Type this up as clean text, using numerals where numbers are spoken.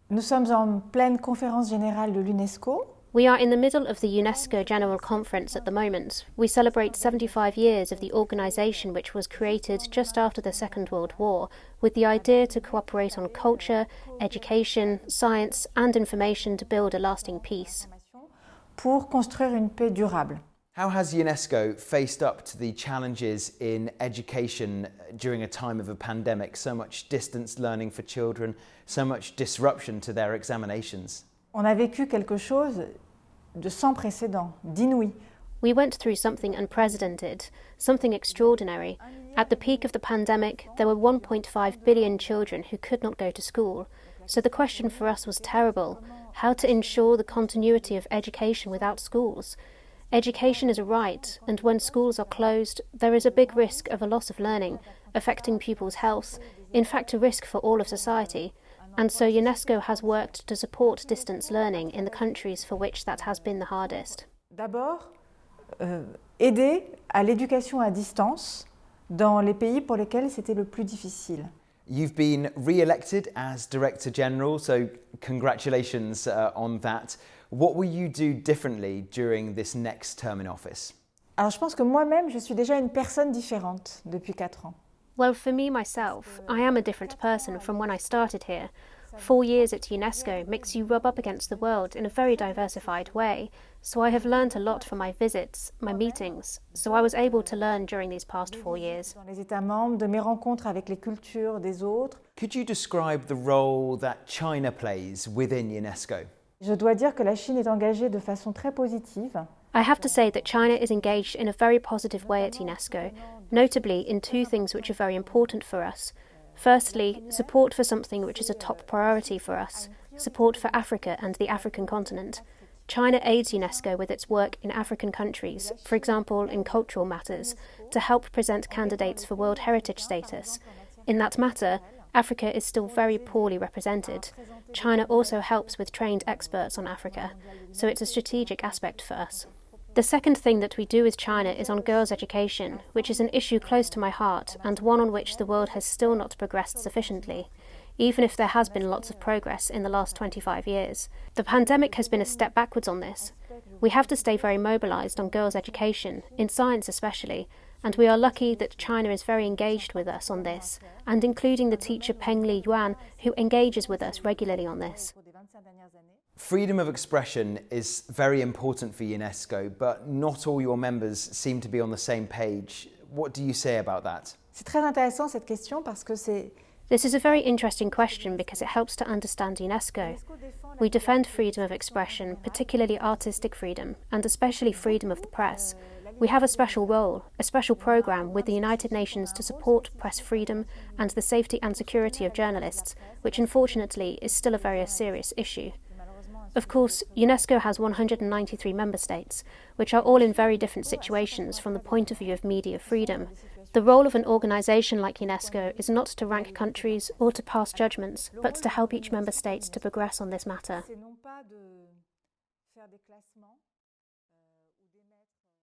Nous sommes en pleine conférence générale de l'UNESCO. We are in the middle of the UNESCO General Conference at the moment. We celebrate 75 years of the organisation which was created just after the Second World War, with the idea to cooperate on culture, education, science and information to build a lasting peace. Pour construire une paix durable. How has UNESCO faced up to the challenges in education during a time of a pandemic? So much distance learning for children, so much disruption to their examinations. On a vécu quelque chose de sans précédent, d'inouï. We went through something unprecedented, something extraordinary. At the peak of the pandemic, there were 1.5 billion children who could not go to school. So the question for us was terrible: how to ensure the continuity of education without schools. Education is a right, and when schools are closed, there is a big risk of a loss of learning, affecting pupils' health, in fact a risk for all of society. And so UNESCO has worked to support distance learning in the countries for which that has been the hardest. D'abord, aider à l'éducation à distance dans les pays pour lesquels c'était le plus difficile. You've been re-elected as Director General, so congratulations on that. What will you do differently during this next term in office? Alors je pense que moi-même, je suis déjà une personne différente depuis 4 ans. Well, for me myself, I am a different person from when I started here. 4 years at UNESCO makes you rub up against the world in a very diversified way, so I have learned a lot from my visits, my meetings, so I was able to learn during these past 4 years. Dans les États membres, de mes rencontres avec les cultures des autres. Could you describe the role that China plays within UNESCO? Je dois dire que la Chine est engagée de façon très positive. I have to say that China is engaged in a very positive way at UNESCO, notably in 2 things which are very important for us. Firstly, support for something which is a top priority for us, support for Africa and the African continent. China aids UNESCO with its work in African countries, for example in cultural matters, to help present candidates for World Heritage status. In that matter, Africa is still very poorly represented. China also helps with trained experts on Africa, so it's a strategic aspect for us. The second thing that we do with China is on girls' education, which is an issue close to my heart and one on which the world has still not progressed sufficiently, even if there has been lots of progress in the last 25 years. The pandemic has been a step backwards on this. We have to stay very mobilised on girls' education, in science especially, and we are lucky that China is very engaged with us on this, and including the teacher Peng Li Yuan, who engages with us regularly on this. Freedom of expression is very important for UNESCO, but not all your members seem to be on the same page. What do you say about that? C'est très intéressant cette question parce que c'est... This is a very interesting question because it helps to understand UNESCO. We defend freedom of expression, particularly artistic freedom, and especially freedom of the press. We have a special role, a special programme with the United Nations to support press freedom and the safety and security of journalists, which unfortunately is still a very serious issue. Of course, UNESCO has 193 member states, which are all in very different situations from the point of view of media freedom. The role of an organisation like UNESCO is not to rank countries or to pass judgments, but to help each member state to progress on this matter. C'est non pas de faire des classements.